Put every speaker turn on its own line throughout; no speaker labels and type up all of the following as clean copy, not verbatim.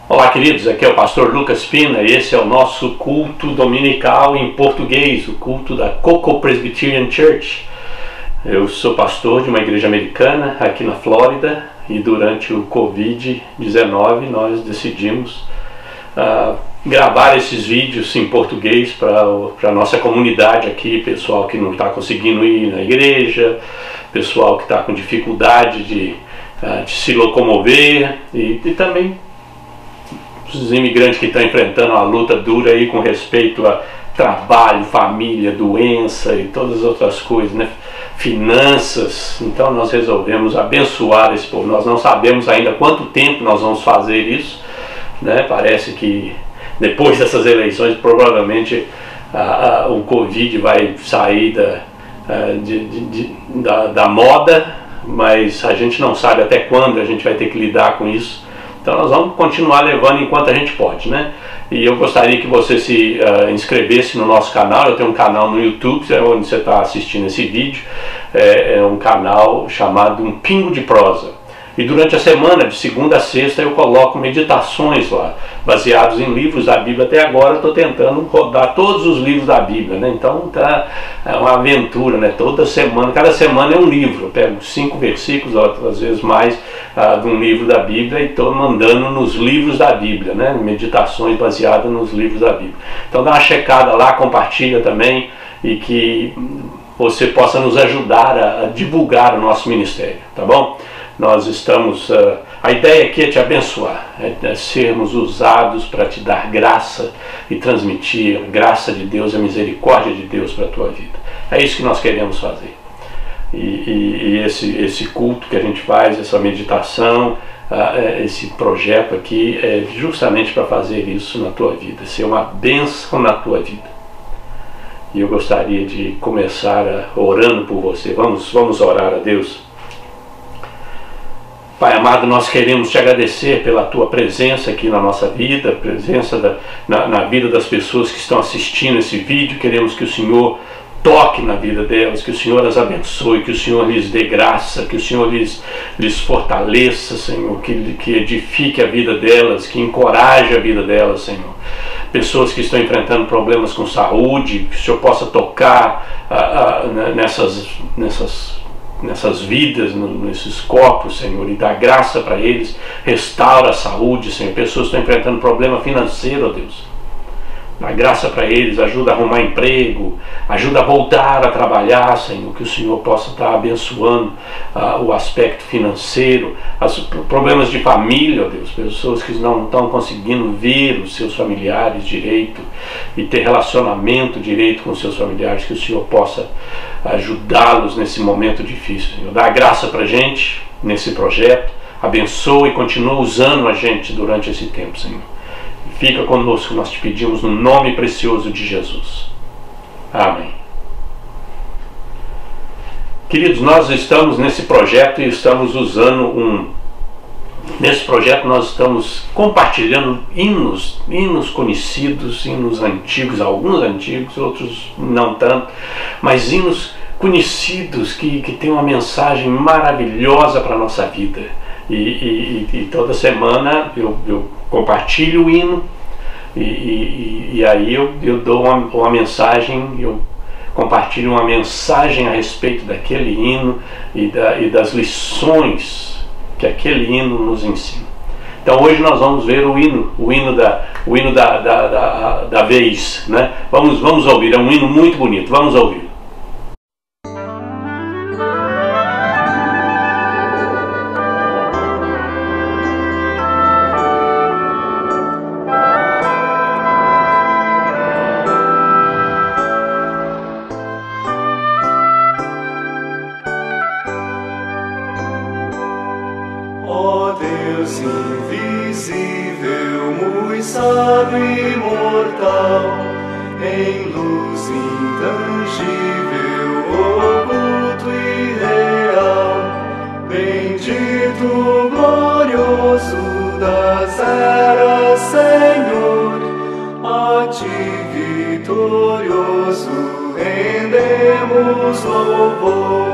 Olá, queridos, aqui é o pastor Lucas Pina e esse é o nosso culto dominical em português, o culto da Cocoa Presbyterian Church. Eu sou pastor de uma igreja americana aqui na Flórida e durante o Covid-19 nós decidimos gravar esses vídeos em português para a nossa comunidade aqui, pessoal que não está conseguindo ir na igreja, pessoal que está com dificuldade de se locomover e também os imigrantes que estão enfrentando uma luta dura aí com respeito a trabalho, família, doença e todas as outras coisas, né? Finanças. Então nós resolvemos abençoar esse povo. Nós não sabemos ainda quanto tempo nós vamos fazer isso, né? Parece que depois dessas eleições provavelmente o Covid vai sair da moda, mas a gente não sabe até quando a gente vai ter que lidar com isso. Então nós vamos continuar levando enquanto a gente pode, né? E eu gostaria que você se inscrevesse no nosso canal. Eu tenho um canal no YouTube, onde você está assistindo esse vídeo. É um canal chamado Um Pingo de Prosa. E durante a semana, de segunda a sexta, eu coloco meditações lá, baseados em livros da Bíblia. Até agora eu estou tentando rodar todos os livros da Bíblia, né? Então é uma aventura, né? Toda semana, cada semana é um livro. Eu pego 5 versículos, às vezes mais, de um livro da Bíblia e estou mandando nos livros da Bíblia, né? Meditações baseadas nos livros da Bíblia. Então dá uma checada lá, compartilha também e que você possa nos ajudar a divulgar o nosso ministério, tá bom? Nós estamos, a ideia aqui é te abençoar, é sermos usados para te dar graça e transmitir a graça de Deus, a misericórdia de Deus para a tua vida. É isso que nós queremos fazer. E esse culto que a gente faz, essa meditação, esse projeto aqui é justamente para fazer isso na tua vida, ser uma bênção na tua vida. E eu gostaria de começar orando por você. Vamos orar a Deus. Pai amado, nós queremos te agradecer pela tua presença aqui na nossa vida, presença na vida das pessoas que estão assistindo esse vídeo. Queremos que o Senhor toque na vida delas, que o Senhor as abençoe, que o Senhor lhes dê graça, que o Senhor lhes fortaleça, Senhor, que edifique a vida delas, que encoraje a vida delas, Senhor. Pessoas que estão enfrentando problemas com saúde, que o Senhor possa tocar nessas vidas, nesses corpos, Senhor, e dar graça para eles, restaura a saúde, Senhor. Pessoas que estão enfrentando problema financeiro, ó Deus, dá graça para eles, ajuda a arrumar emprego, ajuda a voltar a trabalhar, Senhor, que o Senhor possa estar abençoando o aspecto financeiro, os problemas de família, ó Deus, pessoas que não estão conseguindo ver os seus familiares direito e ter relacionamento direito com os seus familiares, que o Senhor possa ajudá-los nesse momento difícil, Senhor. Dá graça para a gente nesse projeto, abençoa e continua usando a gente durante esse tempo, Senhor. Fica conosco, nós te pedimos no nome precioso de Jesus. Amém. Queridos, nós estamos nesse projeto e estamos usando nesse projeto nós estamos compartilhando hinos conhecidos, hinos antigos, alguns antigos, outros não tanto, mas hinos conhecidos que têm uma mensagem maravilhosa para a nossa vida. E toda semana eu compartilho o hino e aí eu dou uma mensagem, eu compartilho uma mensagem a respeito daquele hino e das lições que aquele hino nos ensina. Então hoje nós vamos ver o hino da vez, né? Vamos ouvir, é um hino muito bonito, vamos ouvir.
Invisível, muito sábio e imortal, em luz intangível, oculto e real, bendito, glorioso das eras, Senhor, a ti vitorioso rendemos louvor.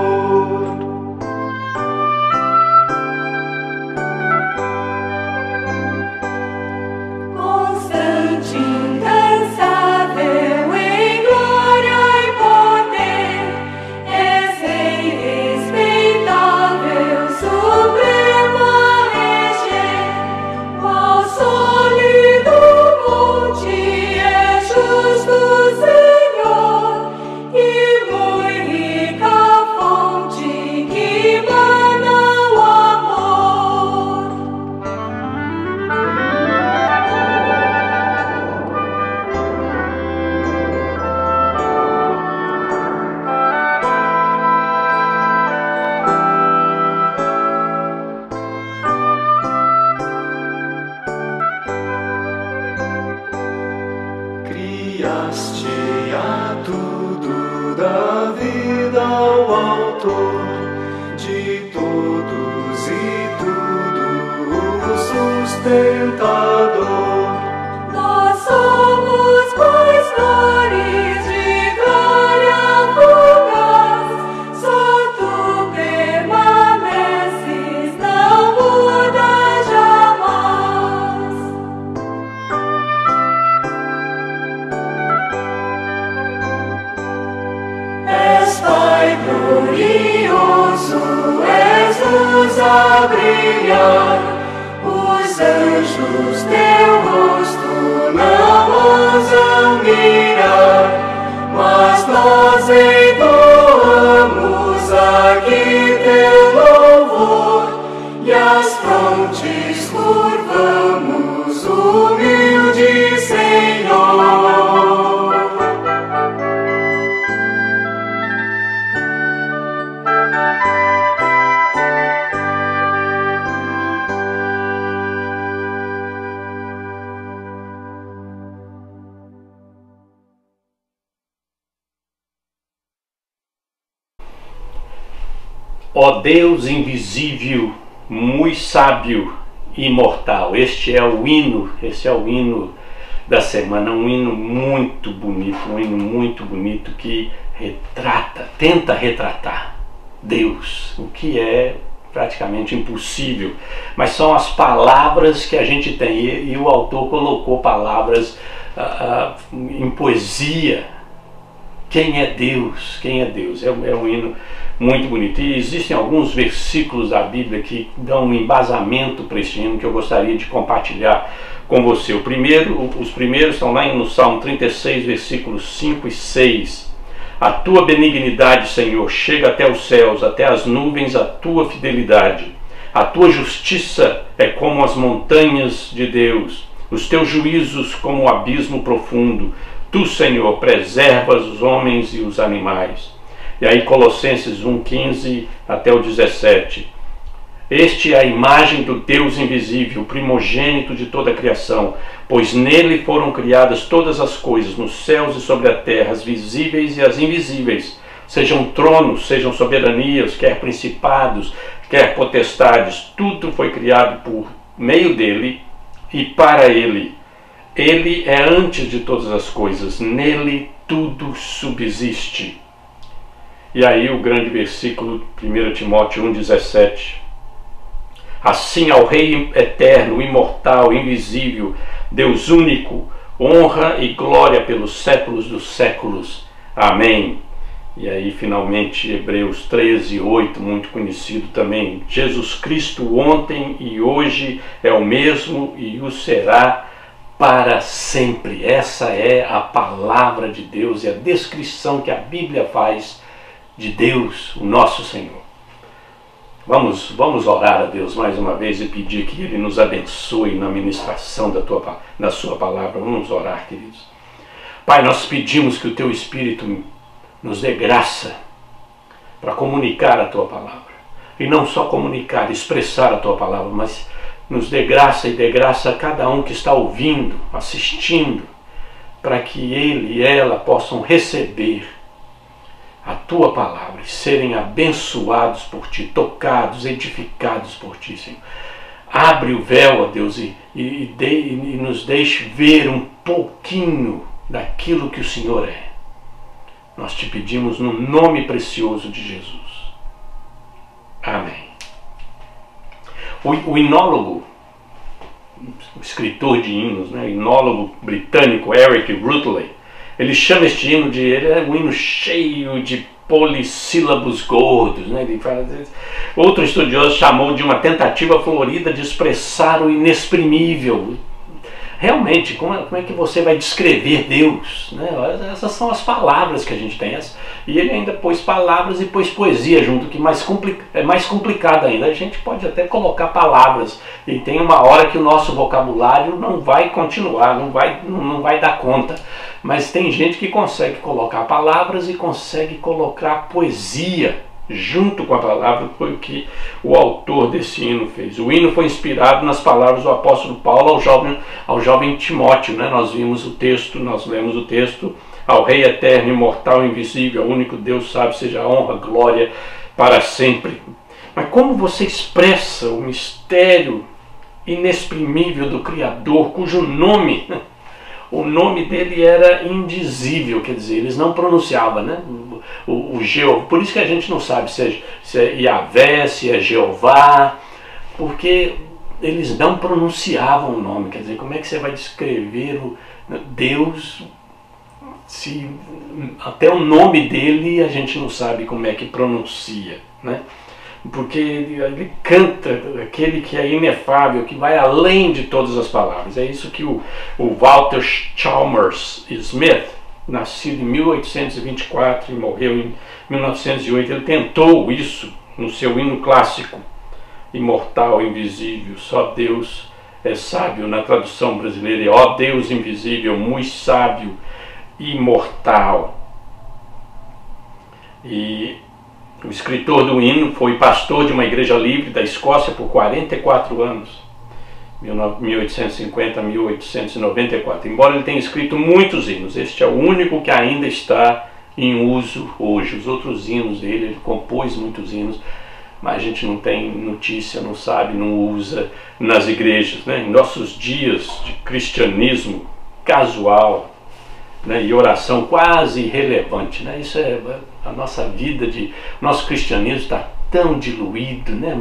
sustentador.
Nós somos, pois, flores de glória fugaz, só tu permaneces, não muda jamais. És Pai glorioso, és luz a brilhar, os anjos teu rosto não ousam mirar, mas nós entoamos aqui teu louvor e as frontes curvamos, humilde Senhor.
Ó Deus invisível, muito sábio e imortal. Este é o hino da semana, um hino muito bonito que tenta retratar Deus, o que é praticamente impossível, mas são as palavras que a gente tem, e o autor colocou palavras em poesia. Quem é Deus? Quem é Deus? É um hino muito bonito. E existem alguns versículos da Bíblia que dão um embasamento para este hino que eu gostaria de compartilhar com você. Os primeiros estão lá no Salmo 36, versículos 5 e 6. A tua benignidade, Senhor, chega até os céus, até as nuvens a tua fidelidade. A tua justiça é como as montanhas de Deus, os teus juízos como o abismo profundo. Tu, Senhor, preservas os homens e os animais. E aí Colossenses 1:15 até o 17. Este é a imagem do Deus invisível, primogênito de toda a criação, pois nele foram criadas todas as coisas, nos céus e sobre a terra, as visíveis e as invisíveis, sejam tronos, sejam soberanias, quer principados, quer potestades, tudo foi criado por meio dele e para ele. Ele é antes de todas as coisas, nele tudo subsiste. E aí o grande versículo 1 Timóteo 1,17. Assim ao Rei eterno, imortal, invisível, Deus único, honra e glória pelos séculos dos séculos. Amém. E aí finalmente Hebreus 13:8, muito conhecido também. Jesus Cristo ontem e hoje é o mesmo e o será para sempre. Essa é a palavra de Deus e a descrição que a Bíblia faz de Deus, o nosso Senhor. Vamos orar a Deus mais uma vez e pedir que Ele nos abençoe na ministração da sua palavra. Vamos orar, queridos. Pai, nós pedimos que o Teu Espírito nos dê graça para comunicar a Tua palavra. E não só comunicar, expressar a Tua palavra, mas nos dê graça e dê graça a cada um que está ouvindo, assistindo, para que ele e ela possam receber a Tua palavra e serem abençoados por Ti, tocados, edificados por Ti, Senhor. Abre o véu, ó Deus, e nos deixe ver um pouquinho daquilo que o Senhor é. Nós Te pedimos no nome precioso de Jesus. Amém. O inólogo, o escritor de hinos, né, o inólogo britânico Eric Routley, ele chama este hino ele é um hino cheio de polissílabos gordos, né? Outro estudioso chamou de uma tentativa florida de expressar o inexprimível. Realmente, como é que você vai descrever Deus? Né? Essas são as palavras que a gente tem. E ele ainda pôs palavras e pôs poesia junto, que é mais complicado ainda. A gente pode até colocar palavras, e tem uma hora que o nosso vocabulário não vai continuar, não vai dar conta. Mas tem gente que consegue colocar palavras e consegue colocar poesia junto com a palavra. Foi o que o autor desse hino fez. O hino foi inspirado nas palavras do apóstolo Paulo ao jovem Timóteo, né? Nós lemos o texto: ao Rei eterno, imortal, invisível, ao único Deus sabe, seja a honra, glória para sempre. Mas como você expressa o mistério inexprimível do Criador, cujo nome, o nome dele era indizível, quer dizer, eles não pronunciavam, né? Por isso que a gente não sabe se é Yahvé, se é Jeová, porque eles não pronunciavam o nome. Quer dizer, como é que você vai descrever o Deus se até o nome dele a gente não sabe como é que pronuncia, né? Porque ele canta aquele que é inefável, que vai além de todas as palavras. É isso que o Walter Chalmers Smith, nascido em 1824 e morreu em 1908, ele tentou isso no seu hino clássico, Imortal, Invisível, Só Deus é Sábio. Na tradução brasileira é Ó Deus Invisível, Muito Sábio, Imortal. E o escritor do hino foi pastor de uma igreja livre da Escócia por 44 anos, 1850 a 1894. Embora ele tenha escrito muitos hinos, este é o único que ainda está em uso hoje. Os outros hinos dele, ele compôs muitos hinos, mas a gente não tem notícia, não sabe, não usa nas igrejas, né? Em nossos dias de cristianismo casual, né, e oração quase irrelevante, né? Isso é a nossa vida, nosso cristianismo está tão diluído, né?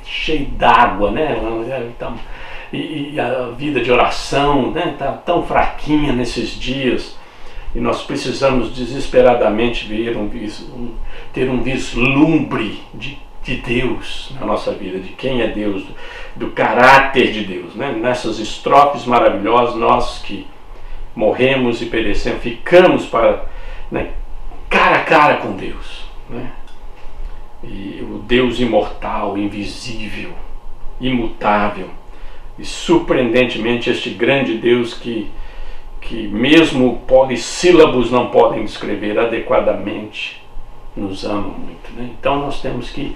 Cheio d'água, né? Então, e a vida de oração, né, está tão fraquinha nesses dias, e nós precisamos desesperadamente ter um vislumbre de Deus na nossa vida, de quem é Deus, do caráter de Deus, né? Nessas estrofes maravilhosas, nós que morremos e perecemos, ficamos né, cara a cara com Deus, né? E o Deus imortal, invisível, imutável, e surpreendentemente este grande Deus que mesmo polissílabos não podem descrever adequadamente, nos ama muito, né? Então nós temos que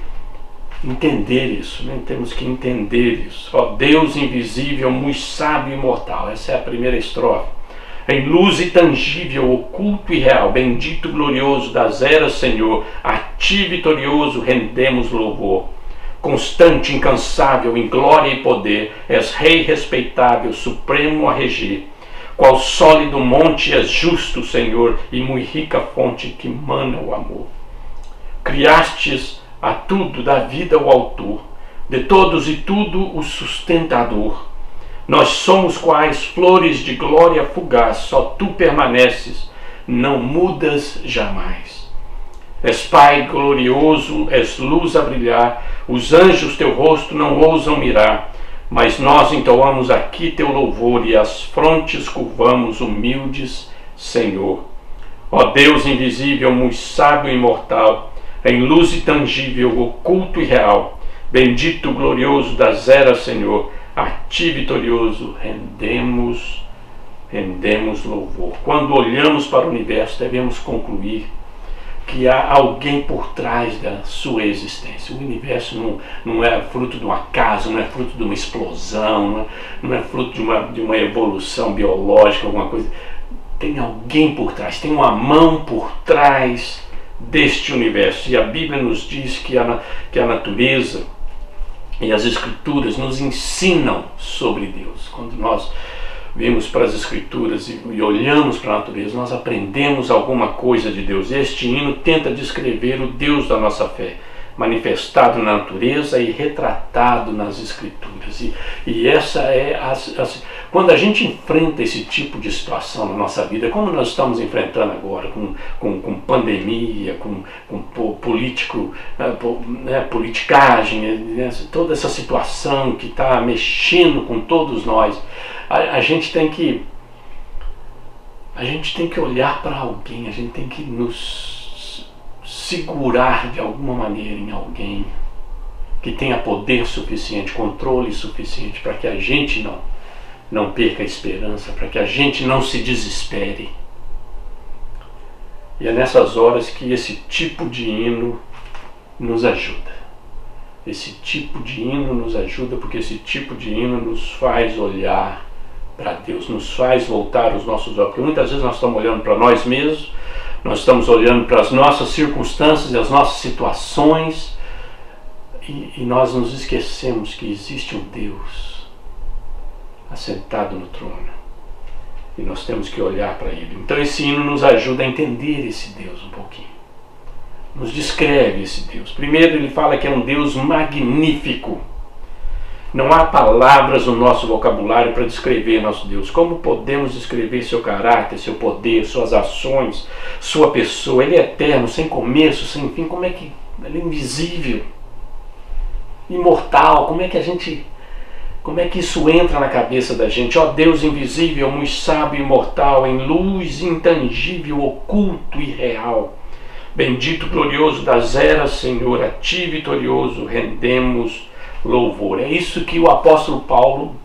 entender isso, né? Temos que entender isso. Ó Deus invisível, muito sábio e imortal. Essa é a primeira estrofe. Em luz intangível, oculto e real, bendito, glorioso das eras, Senhor, a ti vitorioso rendemos louvor. Constante, incansável, em glória e poder, és rei respeitável, supremo a reger. Qual sólido monte és justo, Senhor, e muito rica fonte que mana o amor. Criastes a tudo, da vida o autor, de todos e tudo o sustentador. Nós somos quais flores de glória fugaz, só tu permaneces, não mudas jamais. És Pai glorioso, és luz a brilhar, os anjos teu rosto não ousam mirar, mas nós entoamos aqui teu louvor e as frontes curvamos humildes, Senhor. Ó Deus invisível, muito sábio e imortal, em luz intangível, oculto e real, bendito, glorioso das eras, Senhor, a ti vitorioso rendemos louvor. Quando olhamos para o universo, devemos concluir que há alguém por trás da sua existência. O universo não é fruto de um acaso, não é fruto de uma explosão, não é fruto de uma evolução biológica, alguma coisa. Tem alguém por trás, tem uma mão por trás deste universo. E a Bíblia nos diz que a natureza e as Escrituras nos ensinam sobre Deus. Quando nós vimos para as Escrituras e olhamos para a natureza, nós aprendemos alguma coisa de Deus. Este hino tenta descrever o Deus da nossa fé, manifestado na natureza e retratado nas Escrituras. E essa é quando a gente enfrenta esse tipo de situação na nossa vida, como nós estamos enfrentando agora, com pandemia, com político, politicagem, né, toda essa situação que está mexendo com todos nós, a gente tem que olhar para alguém, a gente tem que nos segurar de alguma maneira em alguém que tenha poder suficiente, controle suficiente para que a gente não perca a esperança, para que a gente não se desespere. E é nessas horas que esse tipo de hino nos ajuda. Esse tipo de hino nos ajuda porque esse tipo de hino nos faz olhar para Deus, nos faz voltar os nossos olhos. Porque muitas vezes nós estamos olhando para nós mesmos, nós estamos olhando para as nossas circunstâncias e as nossas situações e nós nos esquecemos que existe um Deus assentado no trono. E nós temos que olhar para Ele. Então esse hino nos ajuda a entender esse Deus um pouquinho. Nos descreve esse Deus. Primeiro ele fala que é um Deus magnífico. Não há palavras no nosso vocabulário para descrever nosso Deus. Como podemos descrever seu caráter, seu poder, suas ações, sua pessoa? Ele é eterno, sem começo, sem fim. Como é que ele é invisível, imortal? Como é que isso entra na cabeça da gente? Ó Deus invisível, muito sábio, imortal, em luz intangível, oculto e real. Bendito, glorioso das eras, Senhor, a ti vitorioso rendemos louvor. É isso que o apóstolo Paulo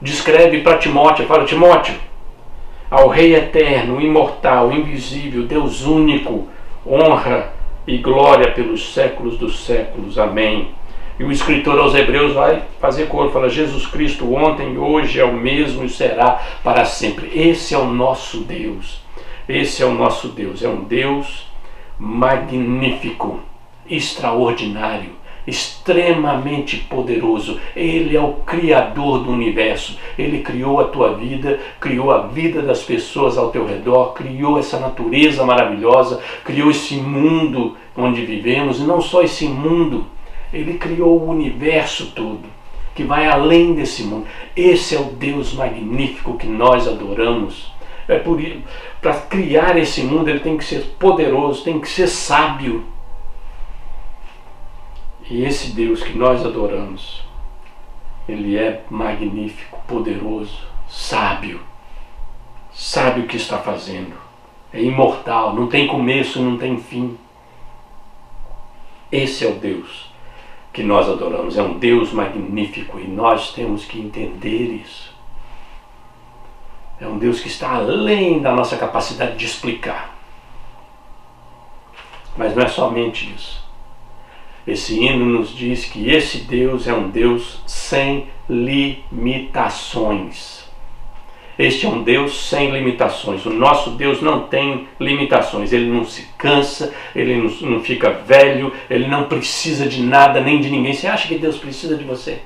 descreve para Timóteo. Fala: Timóteo, ao Rei eterno, imortal, invisível, Deus único, honra e glória pelos séculos dos séculos. Amém. E o escritor aos Hebreus vai fazer coro, fala: Jesus Cristo ontem e hoje é o mesmo e será para sempre. Esse é o nosso Deus. Esse é o nosso Deus. É um Deus magnífico, extraordinário, extremamente poderoso. Ele é o Criador do universo. Ele criou a tua vida, criou a vida das pessoas ao teu redor, criou essa natureza maravilhosa, criou esse mundo onde vivemos. E não só esse mundo, Ele criou o universo todo, que vai além desse mundo. Esse é o Deus magnífico que nós adoramos. É por isso, para criar esse mundo, Ele tem que ser poderoso, tem que ser sábio. E esse Deus que nós adoramos, Ele é magnífico, poderoso, sábio. Sabe o que está fazendo. É imortal, não tem começo, não tem fim. Esse é o Deus que nós adoramos. É um Deus magnífico e nós temos que entender isso. É um Deus que está além da nossa capacidade de explicar. Mas não é somente isso. Esse hino nos diz que esse Deus é um Deus sem limitações. Este é um Deus sem limitações. O nosso Deus não tem limitações. Ele não se cansa, ele não fica velho, ele não precisa de nada nem de ninguém. Você acha que Deus precisa de você?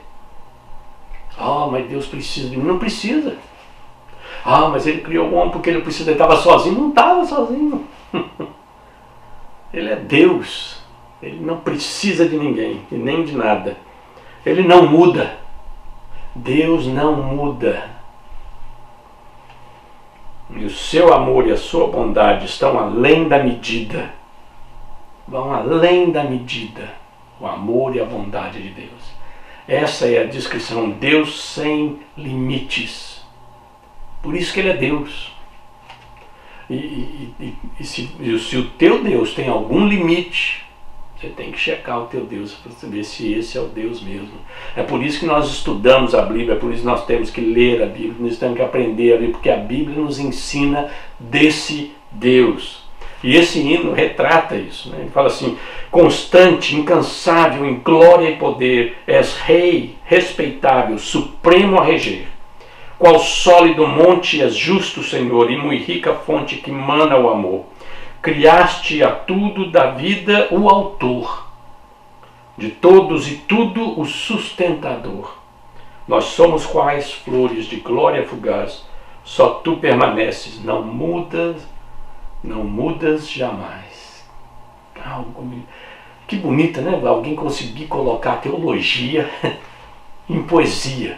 Mas Deus precisa de mim. Não precisa. Mas ele criou o homem porque ele precisa. Ele estava sozinho. Não estava sozinho. Ele é Deus. Ele não precisa de ninguém e nem de nada. Ele não muda. Deus não muda. E o seu amor e a sua bondade estão além da medida. Vão além da medida. O amor e a bondade de Deus. Essa é a descrição. Deus sem limites. Por isso que Ele é Deus. Se o teu Deus tem algum limite, você tem que checar o teu Deus para saber se esse é o Deus mesmo. É por isso que nós estudamos a Bíblia, é por isso que nós temos que ler a Bíblia, nós temos que aprender a Bíblia, porque a Bíblia nos ensina desse Deus. E esse hino retrata isso, né? Ele fala assim: constante, incansável em glória e poder, és Rei, respeitável, supremo a reger. Qual sólido monte és justo, Senhor, e muito rica fonte que mana o amor. Criaste a tudo da vida o autor, de todos e tudo o sustentador. Nós somos quais flores de glória fugaz, só tu permaneces, não mudas jamais. Que bonita, né? Alguém conseguir colocar teologia em poesia.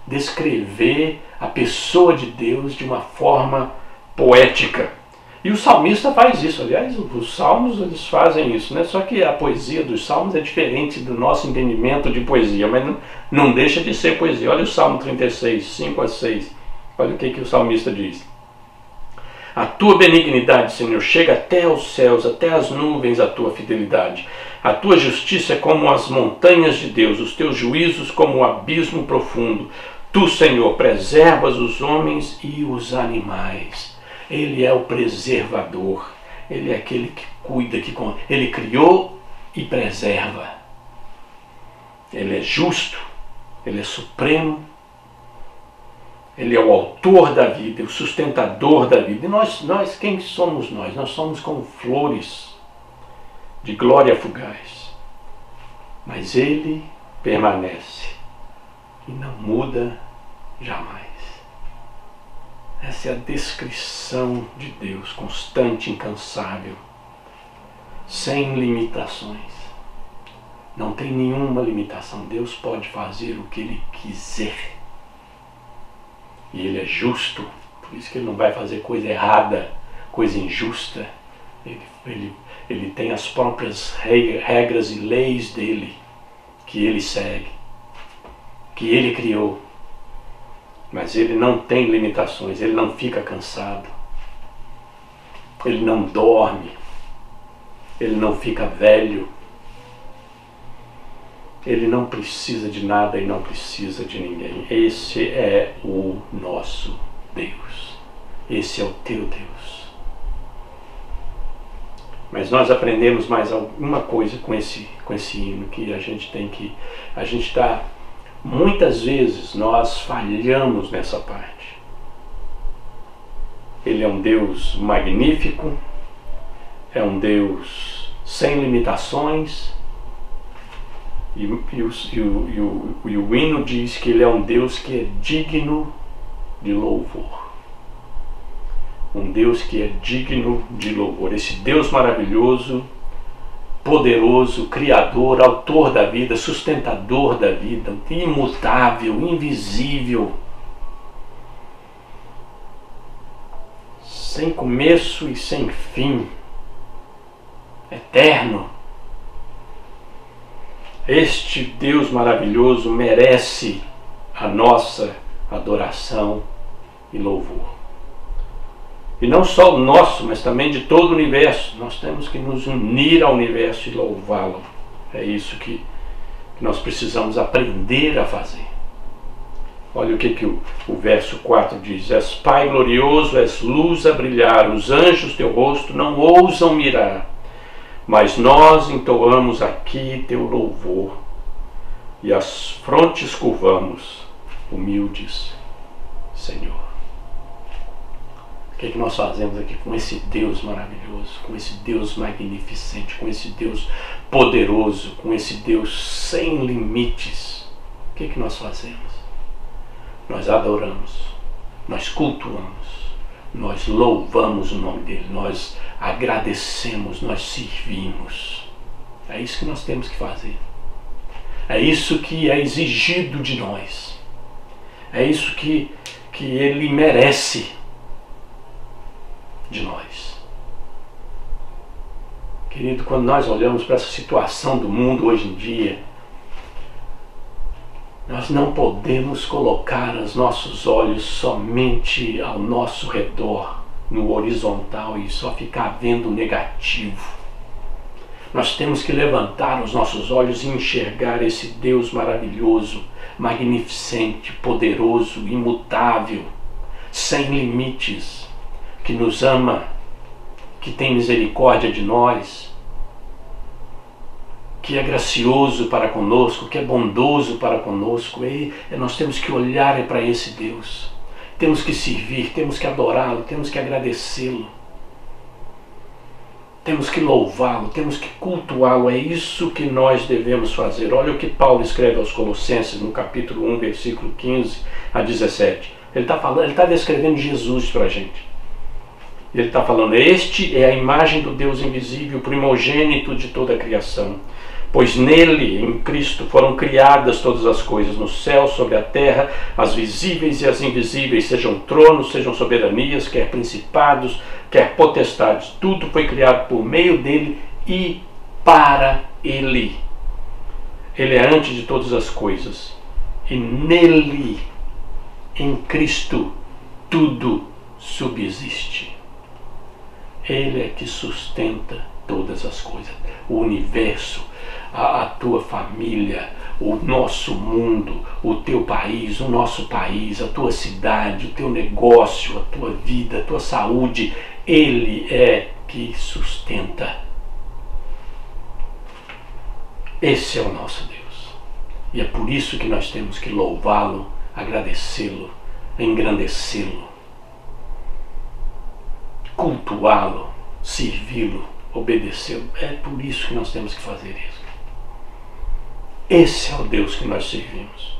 Descrever a pessoa de Deus de uma forma poética. E o salmista faz isso. Aliás, os salmos eles fazem isso, né? Só que a poesia dos salmos é diferente do nosso entendimento de poesia, mas não deixa de ser poesia. Olha o Salmo 36, 5 a 6. Olha o que o salmista diz. A tua benignidade, Senhor, chega até aos céus, até as nuvens a tua fidelidade. A tua justiça é como as montanhas de Deus, os teus juízos como o abismo profundo. Tu, Senhor, preservas os homens e os animais. Ele é o preservador. Ele é aquele que cuida, ele criou e preserva. Ele é justo, ele é supremo. Ele é o autor da vida, o sustentador da vida. E nós, quem somos nós? Nós somos como flores de glória fugaz. Mas Ele permanece e não muda Jamais. Essa é a descrição de Deus, constante, incansável, sem limitações. Não tem nenhuma limitação. Deus pode fazer o que Ele quiser. E Ele é justo, por isso que Ele não vai fazer coisa errada, coisa injusta. Ele tem as próprias regras e leis dele, que Ele segue, que Ele criou. Mas Ele não tem limitações, Ele não fica cansado, Ele não dorme, Ele não fica velho, Ele não precisa de nada e não precisa de ninguém. Esse é o nosso Deus, esse é o teu Deus. Mas nós aprendemos mais alguma coisa com esse hino, que a gente tem que... Muitas vezes nós falhamos nessa parte. Ele é um Deus magnífico, é um Deus sem limitações, e o hino diz que Ele é um Deus que é digno de louvor. Um Deus que é digno de louvor. Esse Deus maravilhoso, poderoso, criador, autor da vida, sustentador da vida, imutável, invisível, sem começo e sem fim, eterno. Este Deus maravilhoso merece a nossa adoração e louvor. E não só o nosso, mas também de todo o universo. Nós temos que nos unir ao universo e louvá-lo. É isso que nós precisamos aprender a fazer. Olha o que o verso 4 diz. És Pai glorioso, és luz a brilhar, os anjos teu rosto não ousam mirar, mas nós entoamos aqui teu louvor e as frontes curvamos, humildes, Senhor. O que nós fazemos aqui com esse Deus maravilhoso, com esse Deus magnificente, com esse Deus poderoso, com esse Deus sem limites? O que nós fazemos? Nós adoramos, nós cultuamos, nós louvamos o nome dele, nós agradecemos, nós servimos. É isso que nós temos que fazer. É isso que é exigido de nós. É isso que ele merece de nós. Querido, quando nós olhamos para essa situação do mundo hoje em dia, nós não podemos colocar os nossos olhos somente ao nosso redor, no horizontal, e só ficar vendo o negativo. Nós temos que levantar os nossos olhos e enxergar esse Deus maravilhoso, magnificente, poderoso, imutável, sem limites, que nos ama, que tem misericórdia de nós, que é gracioso para conosco, que é bondoso para conosco. E nós temos que olhar para esse Deus, temos que servir, temos que adorá-lo, temos que agradecê-lo, temos que louvá-lo, temos que cultuá-lo. É isso que nós devemos fazer. Olha o que Paulo escreve aos Colossenses no capítulo 1, versículo 15 a 17. Ele está descrevendo Jesus para a gente. Ele está falando: este é a imagem do Deus invisível, primogênito de toda a criação. Pois nele, em Cristo, foram criadas todas as coisas, no céu, sobre a terra, as visíveis e as invisíveis, sejam tronos, sejam soberanias, quer principados, quer potestades. Tudo foi criado por meio dele e para ele. Ele é antes de todas as coisas. E nele, em Cristo, tudo subsiste. Ele é que sustenta todas as coisas. O universo, a tua família, o nosso mundo, o teu país, o nosso país, a tua cidade, o teu negócio, a tua vida, a tua saúde. Ele é que sustenta. Esse é o nosso Deus. E é por isso que nós temos que louvá-lo, agradecê-lo, engrandecê-lo, cultuá-lo, servi-lo, obedecê-lo. É por isso que nós temos que fazer isso. Esse é o Deus que nós servimos.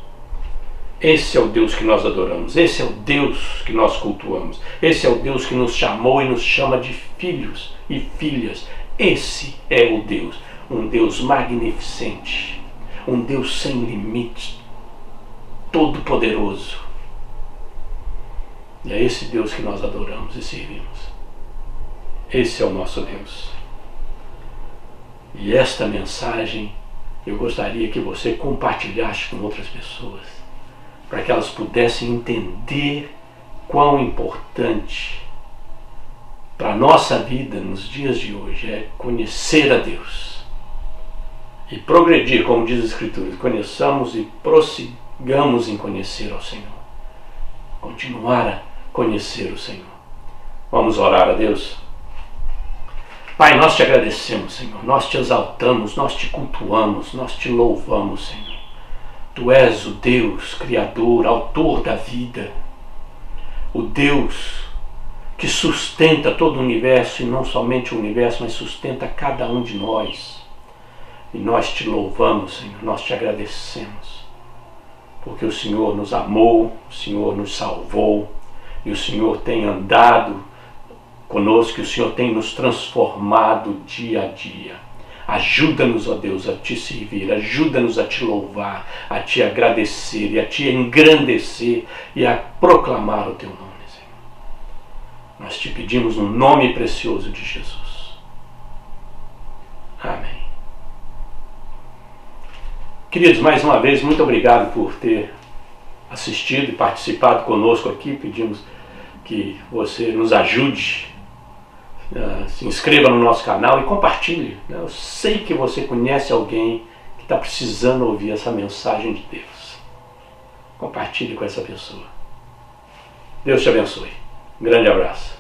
Esse é o Deus que nós adoramos, esse é o Deus que nós cultuamos, esse é o Deus que nos chamou e nos chama de filhos e filhas. Esse é o Deus, um Deus magnificente, um Deus sem limites, todo-poderoso. E é esse Deus que nós adoramos e servimos. Esse é o nosso Deus. E esta mensagem eu gostaria que você compartilhasse com outras pessoas, para que elas pudessem entender quão importante para a nossa vida nos dias de hoje é conhecer a Deus e progredir, como diz a Escritura, conheçamos e prossigamos em conhecer ao Senhor, continuar a conhecer o Senhor. Vamos orar a Deus? Pai, nós te agradecemos, Senhor, nós te exaltamos, nós te cultuamos, nós te louvamos, Senhor. Tu és o Deus Criador, Autor da vida, o Deus que sustenta todo o universo, e não somente o universo, mas sustenta cada um de nós. E nós te louvamos, Senhor, nós te agradecemos, porque o Senhor nos amou, o Senhor nos salvou, e o Senhor tem andado conosco, e o Senhor tem nos transformado dia a dia. Ajuda-nos, ó Deus, a te servir, ajuda-nos a te louvar, a te agradecer e a te engrandecer e a proclamar o teu nome, Senhor. Nós te pedimos no nome precioso de Jesus. Amém. Queridos, mais uma vez, muito obrigado por ter assistido e participado conosco aqui. Pedimos que você nos ajude, se inscreva no nosso canal e compartilhe. Eu sei que você conhece alguém que está precisando ouvir essa mensagem de Deus. Compartilhe com essa pessoa. Deus te abençoe. Um grande abraço.